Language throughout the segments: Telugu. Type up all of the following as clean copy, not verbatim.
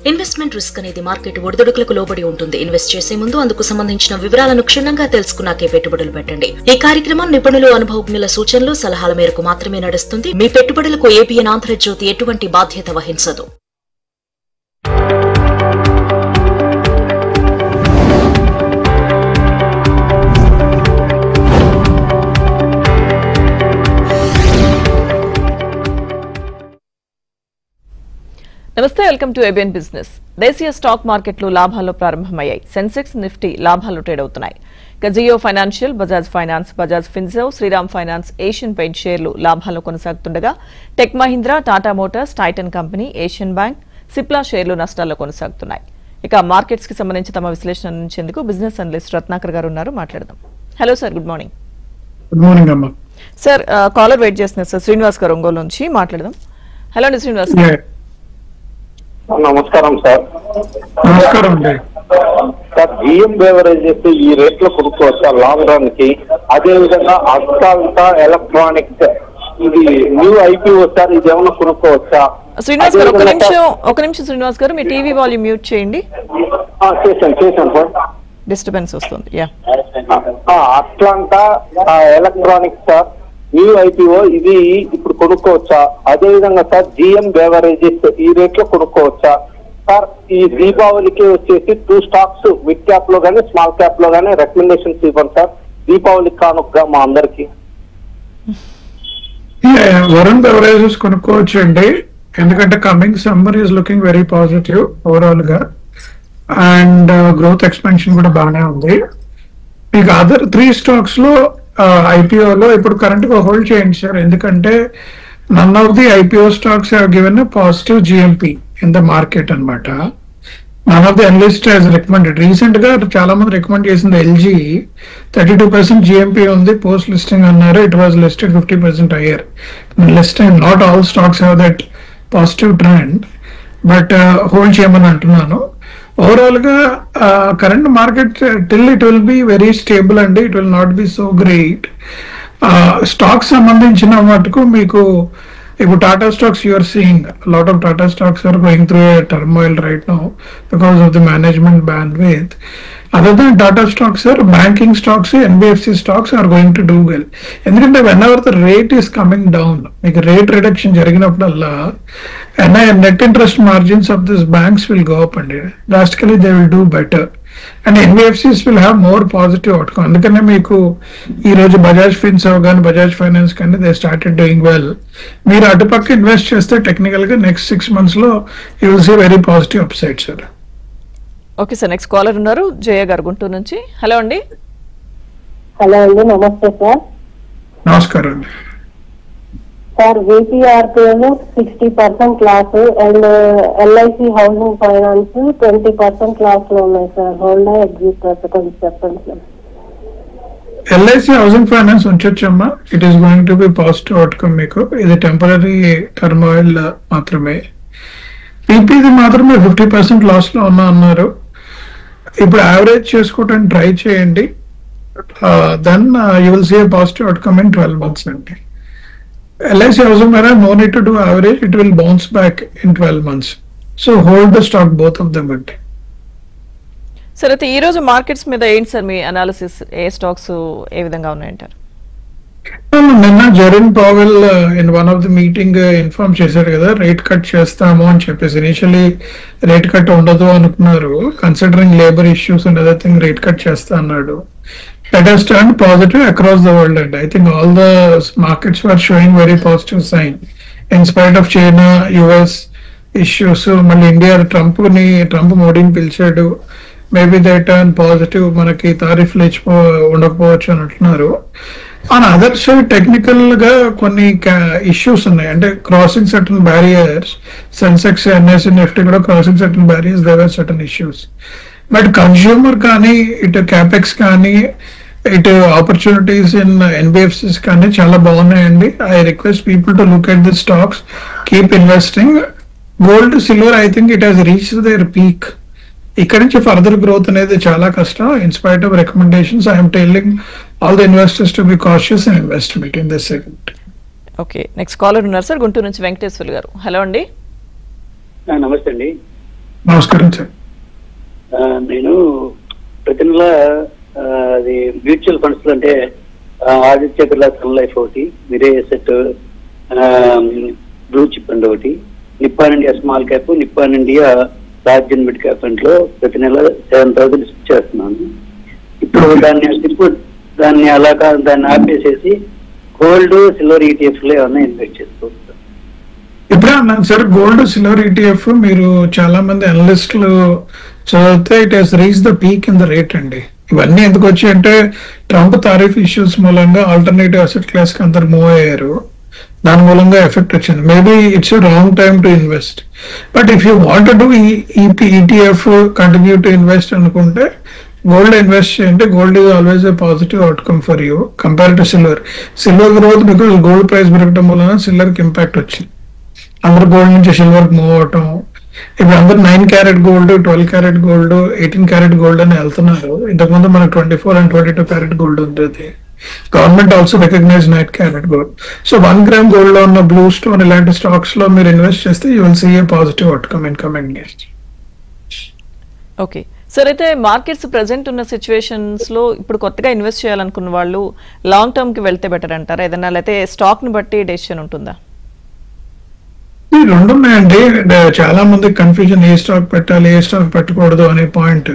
ఇన్వెస్ట్మెంట్ రిస్క్ అనేది మార్కెట్ ఒడిదుడుకులకు లోబడి ఉంటుంది. ఇన్వెస్ట్ చేసే ముందు అందుకు సంబంధించిన వివరాలను క్షుణ్ణంగా తెలుసుకున్నాకే పెట్టుబడులు పెట్టండి. ఈ కార్యక్రమం నిపుణులు, అనుభవజ్ఞుల సూచనలు, సలహాల మేరకు మాత్రమే నడుస్తుంది. మీ పెట్టుబడులకు ఏబిఎన్ ఆంధ్రజ్యోతి ఎటువంటి బాధ్యత వహించదు. నమస్తే, వెల్కమ్ టు ఏబిఎన్ బిజినెస్. దేశీయ స్టాక్ మార్కెట్లు లాభాల్లో ప్రారంభమయ్యాయి. సెన్సెక్స్, నిఫ్టీ లాభాలు ట్రేడ్ అవుతున్నాయి. ఇక Jio financial, Bajaj finance, Bajaj Finserv, Shriram finance, Asian paint షేర్లు లాభాల్లో కొనసాగుతుండగా tech Mahindra, Tata motors, Titan company, Asian bank, Cipla షేర్లు నష్టాల్లో కొనసాగుతున్నాయి. ఇక మార్కెట్స్ కి సంబంధించి తమ విశ్లేషణ అందించేందుకు బిజినెస్ అనలిస్ట్ రత్నాకర్ గారు ఉన్నారు. మాట్లాడదాం. Hello sir, good morning. Good morning అమ్మా. సార్, కాలర్ వెయిట్ చేస్తున్నారు సార్. శ్రీనివాస్ గారు ఒంగోలు నుంచి మాట్లాడదాం. హలో అండి శ్రీనివాస్ గారు. నమస్కారం సార్. నమస్కారం అండి సార్, జిఎం బెవరేజెస్ ఈ రేట్ లో కొనుక్కోవచ్చా లాంగ్ రన్ కి? అదే విధంగా అస్టాల్టా ఎలక్ట్రానిక్స్ ఇది న్యూ ఐపీఓ సార్, ఇది ఏమన్నా కొనుక్కోవచ్చా? శ్రీనివాస్ గారు ఒక నిమిషం శ్రీనివాస్ గారు, మీ టీవీ వాల్యూమ్ మ్యూట్ చేయండి. చేశాను సార్. డిస్టర్బెన్స్ వస్తుంది. అస్టాల్టా ఎలక్ట్రానిక్స్ సార్, న్యూ ఐపీఓ ఇది ఇప్పుడు కొనుక్కోవచ్చా? అదే విధంగా సార్, జిఎం బెవరేజెస్ ఈ రేట్ లో కొనుక్కోవచ్చా సార్? ఈ దీపావళికి వచ్చేసి 2 స్టాక్స్ మిడ్ క్యాప్ లో గానీ స్మాల్ క్యాప్ లో గానీ రికమెండేషన్స్ ఇవ్వండి సార్, దీపావళికి కానుకగా మా అందరికి. వరుణ్ బెవరేజెస్ కొనుక్కోవచ్చు అండి, ఎందుకంటే coming summer is looking very positive overall గా, అండ్ గ్రోత్ ఎక్స్పెన్షన్ కూడా బాగానే ఉంది. మీకు అదర్ 3 స్టాక్స్ లో ఐపీఓలో ఇప్పుడు కరెంట్ గా హోల్డ్ చేయండి సార్, ఎందుకంటే none of the IPO stocks have given positive GMP in the market అనమాట. None of the analyst has recommended. Recent గా చాలా మంది రికమెండ్ చేసింది ఎల్జీ 32% జిఎంపీ ఉంది పోస్ట్ లిస్టింగ్ అన్నారు. It was listed 50% higher. Listing not all stocks have that positive trend, but hold చేయమని అంటున్నాను. ఓవరాల్ గా current market till it will be very stable అండి, it will not be so great. Stocks సంబంధించిన మటుకు మీకు ఇప్పుడు Tata stocks you are seeing lot of Tata stocks are going through a turmoil right now because of the management bandwidth. Other than Tata stocks, sir, banking stocks, NBFC stocks are going to do well. ఎందుకంటే whenever the rate is coming down, మీకు రేట్ రిడక్షన్ జరిగినప్పుడల్లా net interest margins of these banks will go up and drastically they will do better. And NBFCs will have more positive outcome. అందుకనే మీకు ఈ రోజు బజాజ్ ఫిన్సర్వ్ కానీ బజాజ్ ఫైనాన్స్ కానీ దే స్టార్టెడ్ డూయింగ్ వెల్. మీరు అటుపక్క ఇన్వెస్ట్ చేస్తే టెక్నికల్ గా నెక్స్ట్ 6 months లో you will see very positive upside sir. Okay sir, next caller ఉన్నారు జయ గారు గుంటూరు నుంచి. హలో అండి. హలో అండి, నమస్తే సార్. నమస్కారం అండి. సార్, VPRPలో 60% loss and LIC housing finance 20% loss లో ఉన్నాయి సార్. హోల్డ్ ఎగ్జిట్ కొంచెం చెప్పండి సార్. LIC హౌసింగ్ ఫైనాన్స్ ఉంచొచ్చమ్మా, it is going to be positive outcome. మీకు ఇది టెంపరీ టర్మోయిల్ మాత్రమే. పీపీది మాత్రమే 50% లాస్ లో అన్నారు. ఇప్పుడు యావరేజ్ చేసుకోవడానికి ట్రై చేయండి, then you will see a positive outcome in 12 months అండి. LIC housing finance no need to do average, it will bounce back in 12 months. So hold the stock both of them అండి. సార్, అయితే ఈ రోజు మార్కెట్స్ మీద ఏంటి సార్ మీ అనాలిసిస్? ఏ స్టాక్స్ ఏ విధంగా ఉన్నాయంటారు? నిన్న Jerome Powell in one of the meeting inform చేశారు కదా, రేట్ కట్ చేస్తాము అని చెప్పేసి. ఇనిషియలీ రేట్ కట్ ఉండదు అనుకున్నారు, considering labour issues and other thing rate cut చేస్తా అన్నాడు. Let us turn positive across the world, and I think all the markets were showing very positive sign in spite of China, US issues. మళ్ళీ ఇండియా ట్రంప్ మోడీని పిలిచాడు, మేబీ దే టర్న్ పాజిటివ్, మనకి తారీఫ్లు ఉండకపోవచ్చు అని అంటున్నారు. ఆన్ అదర్ సైడ్ టెక్నికల్ గా కొన్ని ఇష్యూస్ ఉన్నాయి, అంటే crossing certain barriers. Sensex, NSE, Nifty కూడా crossing certain barriers, there are certain issues. But consumer కానీ ఇటు క్యాపెక్స్ కానీ ఇటు ఆపర్చునిటీస్ ఇన్ NBFCs కానీ చాలా బాగున్నాయండి. I request people to look at the stocks, keep investing. Gold, silver, I think it has reached their peak. ఇక్కడ నుంచి ఫర్దర్ గ్రోత్ అనేది చాలా కష్టం. In spite of recommendations, I'm telling all the investors to be cautious in investment in this segment. Okay, next caller ఉన్నారు సార్ గుంటూరు నుంచి వెంకటేశ్వర్ గారు. హలో అండి. నమస్తే అండి. నమస్కారం సార్. నేను ప్రతి నెల అది మ్యూచువల్ ఫండ్స్ లో అంటే ఆదిత్య బిర్లా సన్ లైఫ్ ఒకటి, మిరే ఎసెట్, బ్లూ చిప్ అండ్ ఒకటి, Nippon India small cap, Nippon India large and mid cap fund లో ప్రతి నెల 7,000 స్విచ్ చేస్తున్నాను. ఇప్పుడు దాన్ని ఆపేసేసి గోల్డ్ సిల్వర్ ఈటీఎఫ్ లో ఏమన్నా ఇన్వెస్ట్ చేసుకోవచ్చు. ఇప్పుడే అన్నాను సార్, గోల్డ్ సిల్వర్ ఈటీఎఫ్ మీరు చాలా మంది అనలిస్టులు చదివితే it has reach the peak in the rate అండి. ఇవన్నీ ఎందుకు వచ్చాయి అంటే ట్రంప్ తారీఫ్ ఇష్యూస్ మూలంగా ఆల్టర్నేటివ్ అసెట్ క్లాస్ కి అందరు మూవ్ అయ్యారు, దాని మూలంగా ఎఫెక్ట్ వచ్చింది. Maybe it's wrong time to invest. But if you want do ETF continue to invest అనుకుంటే గోల్డ్ ఇన్వెస్ట్ చేయండి. Gold is always a positive outcome for you compare to silver. Silver growth because gold price పెరగడం వలన సిల్వర్ కి ఇంపాక్ట్ వచ్చింది. అందరు గోల్డ్ నుంచి సిల్వర్ కి మూవ్ అవటం, ఇప్పుడు అందరు 9 carat gold, 12 carat gold, 18 carat gold అని వెళ్తున్నారు. ఇంతకుముందు మనకు 24 and 22 క్యారెట్ గోల్డ్ ఉంటుంది. Government also recognize 9 carat gold. So 1 gram gold లో ఉన్న బ్లూ స్టోన్ ఇలాంటి స్టాక్స్ లో మీరు ఇన్వెస్ట్ చేస్తే you will see a positive outcome in coming years. Okay sir, అయితే మార్కెట్స్ ప్రెసెంట్ ఉన్న సిచ్యువేషన్స్ లో ఇప్పుడు కొత్తగా ఇన్వెస్ట్ చేయాలనుకున్న వాళ్ళు లాంగ్ టర్మ్ కి వెళ్తే బెటర్ అంటారా? ఏదైనా లేకపోతే స్టాక్ ని బట్టి డెసిషన్ ఉంటుందా? ఈ రెండు ఉన్నాయండి. చాలా మంది కన్ఫ్యూజన్, ఏ స్టాక్ పెట్టాలి ఏ స్టాక్ పెట్టకూడదు అనే point.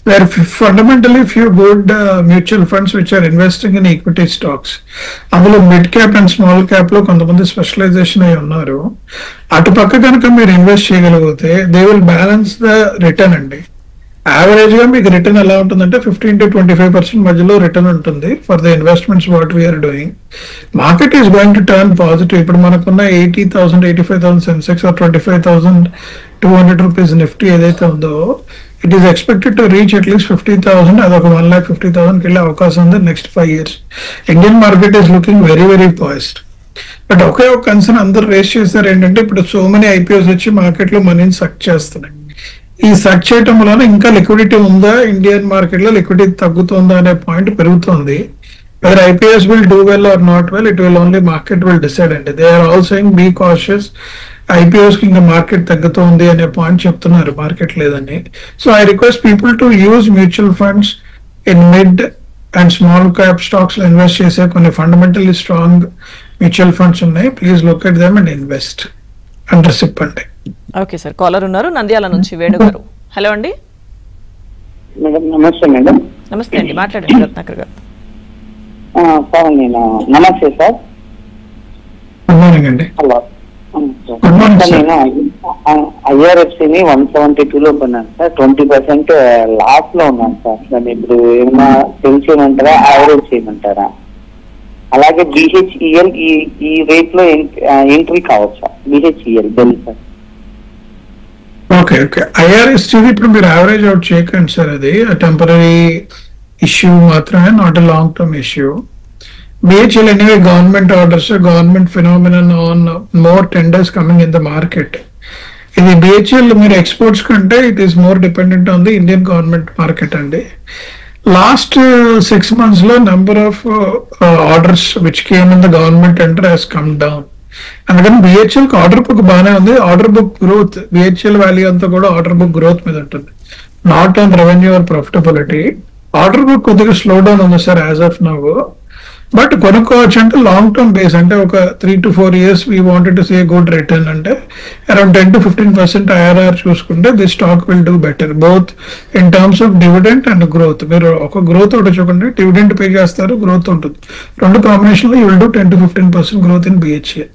There are fundamentally few good mutual funds which are investing in equity stocks. అందులో mid cap and small cap లో కొంతమంది స్పెషలైజేషన్ అయి ఉన్నారు. అటు పక్క కనుక మీరు ఇన్వెస్ట్ చేయగలిగితే they will balance the return అండి. యావరేజ్ గా మీకు రిటర్న్ ఎలా ఉంటుందంటే 15 to 25% మధ్యలో రిటర్న్ ఉంటుంది for the investments what we are doing. Market is going to turn positive. ఇప్పుడు మనకున్న 80,000, 85,000 సెన్సెక్స్ ఆర్ 25,200 రూపీస్ నిఫ్టీ ఏదైతే ఉందో it is expected to reach at least 50,000. అదొక 1,50,000 కి వెళ్ళే అవకాశం ఉంది next 5 years. Indian market is looking very very positive. But ఒకే ఒక కన్సర్న్ అందరూ రేస్ చేస్తారు ఏంటంటే ఇప్పుడు సో మెనీ ఐపీఓస్ వచ్చి మార్కెట్ లో మనీని సక్ చేస్తున్నాయి. ఈ సక్ చేయటం వలన ఇంకా లిక్విడిటీ ఉందా, ఇండియన్ మార్కెట్ లో లిక్విడిటీ తగ్గుతుందా అనే పాయింట్ పెరుగుతుంది. Whether IPOs will do well or not well, it will only market will decide అండి. They are all saying be cautious, IPOs కి ఇంకా మార్కెట్ తగ్గుతుంది అనే పాయింట్ చెప్తున్నారు, మార్కెట్ లేదని. So I request people to use mutual funds in mid and small cap stocks లో ఇన్వెస్ట్ చేసే కొన్ని ఫండమెంటల్లీ స్ట్రాంగ్ మ్యూచువల్ ఫండ్స్ ఉన్నాయి. Please look at them and invest under SIP అండి. ఓకే సార్, కాలర్ ఉన్నారు నంద్యాల నుంచి వేణు గారు. హలో అండి. మేడం నమస్తే. మేడం నమస్తే అండి, మాట్లాడండి రత్నాకర్ గారు. సార్ నేను నమస్తే సార్. గుడ్ మార్నింగ్ అండి. Hello good morning sir. నేను ఐఆర్ఎఫ్సిని 172 లో కొన్నాను సార్. 20% లాస్ లో ఉన్నాను సార్. దాన్ని ఇప్పుడు ఏమన్నా సెల్ చేయమంటారా, యావరేజ్ చేయమంటారా? అలాగే బిహెచ్ఈఎల్ ఈ రేట్ లో ఎంట్రీ కావచ్చా? బిహెచ్ఈఎల్ తెలుసు సార్. ఓకే ఓకే, ఐఆర్ఎస్ ఇప్పుడు మీరు యావరేజ్ అవుట్ చేయకండి సార్. అది టెంపరీ ఇష్యూ మాత్రమే, not a long term issue. BHEL anyway government orders, government phenomenon on more tenders coming in the market. ఇది బిహెచ్ఎల్ మీరు ఎక్స్పోర్ట్స్ కంటే it is more dependent on the Indian government market అండి. లాస్ట్ 6 months లో number of orders which came in the government tender has come down. అందుకని బిహెచ్ఎల్ కి ఆర్డర్ బుక్ బాగానే ఉంది. Order book growth, BHEL value అంతా కూడా ఆర్డర్ బుక్ గ్రోత్ మీద ఉంటుంది, not on revenue or profitability. Order book కొద్దిగా స్లో డౌన్ ఉంది sir as of now. But కొనుక్కోవచ్చు అంటే లాంగ్ టర్మ్ బేస్, అంటే ఒక 3 to 4 years we wanted to see good return అంటే అరౌండ్ 10 to 15% IRR చూసుకుంటే the stock will do better both in terms of dividend and growth. మీరు ఒక గ్రోత్ ఒకటి చూడండి, డివిడెంట్ పే చేస్తారు, గ్రోత్ ఉంటుంది, రెండు కాంబినేషన్ లో you will do 10 to 15% growth in BHEL.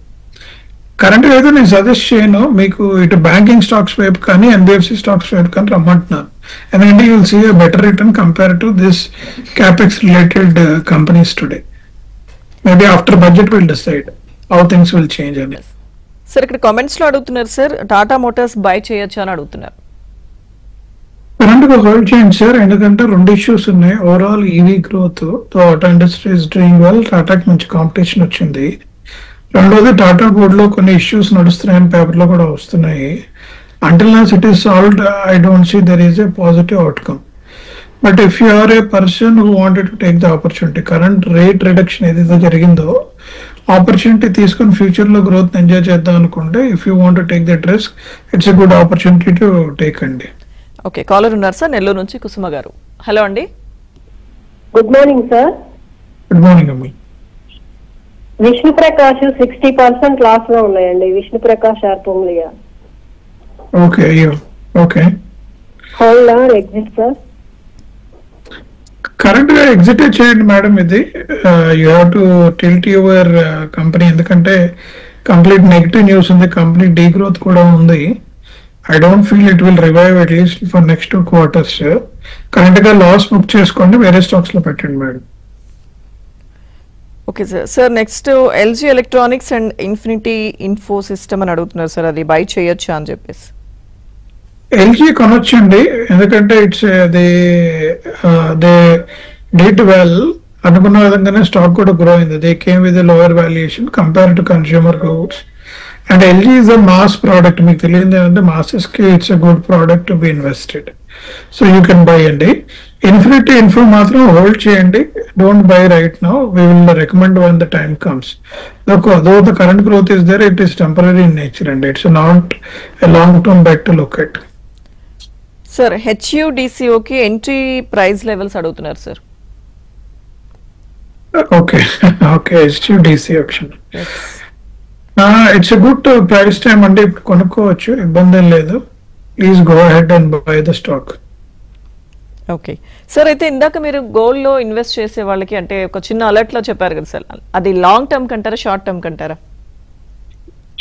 Current గా అయితే నేను సజెస్ట్ చేయను మీకు, ఇటు బ్యాంకింగ్ స్టాక్స్ వైపు కానీ ఎన్బిఎఫ్సి స్టాక్స్ వైపు కానీ రమ్మంటున్నాను. ఎందుకంటే you will see a better return compare to this capex related companies today. Maybe after budget will decide how things will change అని. సార్ ఇక్కడ కామెంట్స్ లో అడుగుతున్నారు సార్, టాటా మోటార్స్ బై చేయొచ్చు అని అడుగుతున్నారు. కరెంట్ గా హోల్డ్ చేయండి సార్, ఎందుకంటే 2 issues ఉన్నాయి. Overall EV growth, auto industry is doing well, టాటాకి మంచి కాంపిటీషన్ వచ్చింది. రెండోది టాటా బోర్డ్ లో కొన్ని ఇష్యూస్ నడుస్తున్నాయని పేపర్ లో కూడా వస్తున్నాయి. Until now it is solved, I don't see there is a positive outcome. But if you are a person who wanted to take the opportunity, current rate reduction ఏదైతే జరిగిందో ఆపర్చునిటీ తీసుకుని ఫ్యూచర్ లో గ్రోత్ ఎంజాయ్ చేద్దాం అనుకుంటే if you want take that risk it's a good opportunity to take అండి. ఓకే, కాలర్ ఉన్నారు సార్ నెల్లూరు నుంచి కుసుమ గారు. హలో అండి. Good morning sir. Good morning అమ్మ. విష్ణు ప్రకాష్ 60% లాస్ లో ఉన్నాయండి. విష్ణు ప్రకాష్ ఆర్ పొంగ్లియా. Okay okay. Hold or exit sir? Correct గా ఎగ్జిట్ చేయండి మేడం. ఇది you have to tilt your company, ఎందుకంటే కంప్లీట్ నెగిటివ్ న్యూస్ ఉంది, కంపెనీ డీ గ్రోత్ కూడా ఉంది. I don't feel it will revive at least for next 2 quarters. Current గా లాస్ బుక్ చేసుకోండి, వేరే స్టాక్స్ లో పెట్టండి madam. Okay sir. Sir next LG electronics and infinity info system అని అడుగుతున్నారు సార్, అది బై చేయొచ్చా అని చెప్పేసి. ఎల్జీ కొనొచ్చండి, ఎందుకంటే ఇట్స్ దే డిడ్ వెల్, అనుకున్న విధంగానే స్టాక్ కూడా గ్రో అయింది. They came with lower valuation compare to consumer goods. And LG is a mass product, మీకు తెలియదు ఏంటంటే మాసెస్ కి it's a good product to be invested. So you can buy అండి. ఇన్ఫినిటీ ఇన్ఫో మాత్రం హోల్డ్ చేయండి, don't buy right now. We will recommend when the time comes. Though the current growth is there, it is temporary in nature అండి. It's not a long term bet to look at. Sir హెచ్యుడిసిఓకి ఎంట్రీ ప్రైస్ లెవెల్స్ అడుగుతున్నారు sir. Okay okay. HUDC option it's a good price time అండి, ఇప్పుడు కొనుక్కోవచ్చు, ఇబ్బంది ఏం లేదు. Please go ahead and buy the stock. Okay sir, అయితే ఇందాక మీరు గోల్డ్ లో ఇన్వెస్ట్ చేసే వాళ్ళకి అంటే ఒక చిన్న అలర్ట్ లో చెప్పారు కదా సార్, అది లాంగ్ టర్మ్ కంటారా షార్ట్ టర్మ్ కంటారా?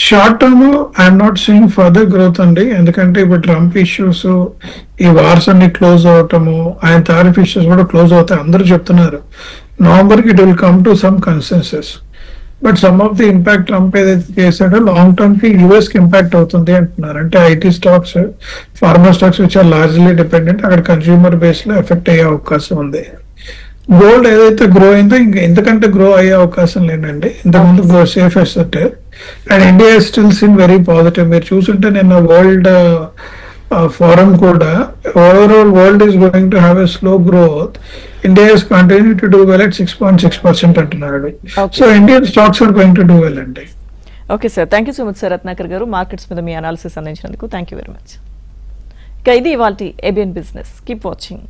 Short term I'm not seeing further growth అండి, ఎందుకంటే ఇప్పుడు ట్రంప్ ఇష్యూస్, ఈ వార్స్ అన్ని క్లోజ్ అవటము, ఆయన టారిఫ్ ఇష్యూస్ కూడా క్లోజ్ అవుతాయి అందరూ చెప్తున్నారు. నవంబర్ కి it will come to some consensus. But some of the impact Trump ఏదైతే చేశాడో లాంగ్ టర్మ్ కి యుఎస్ కి ఇంపాక్ట్ అవుతుంది అంటున్నారు. అంటే IT stocks, pharma stocks which are largely dependent, అక్కడ కన్స్యూమర్ బేస్ లో ఎఫెక్ట్ అయ్యే అవకాశం ఉంది. గోల్డ్ ఏదైతే గ్రో అయిందో ఇంకా ఎంతకంటే గ్రో అయ్యే అవకాశం లేదండి, ఇంతకుముందు grow safe asset. And India still seen very positive. మీరు చూసుంటే నిన్న వరల్డ్ ఫోరం కూడా overall world is going to have a slow growth, India is continue to do well at 6.6% అంటున్నాడు. So Indian stocks are going to do well అండి. Okay sir, thank you so much sir Ratnakar గారు, మార్కెట్స్ మీద మీ అనాలిసిస్ అందించినందుకు థ్యాంక్ యూ వెరీ మచ్. ఇక ఇది ఇవాల్టి ఏబిఎన్ బిజినెస్. Keep watching.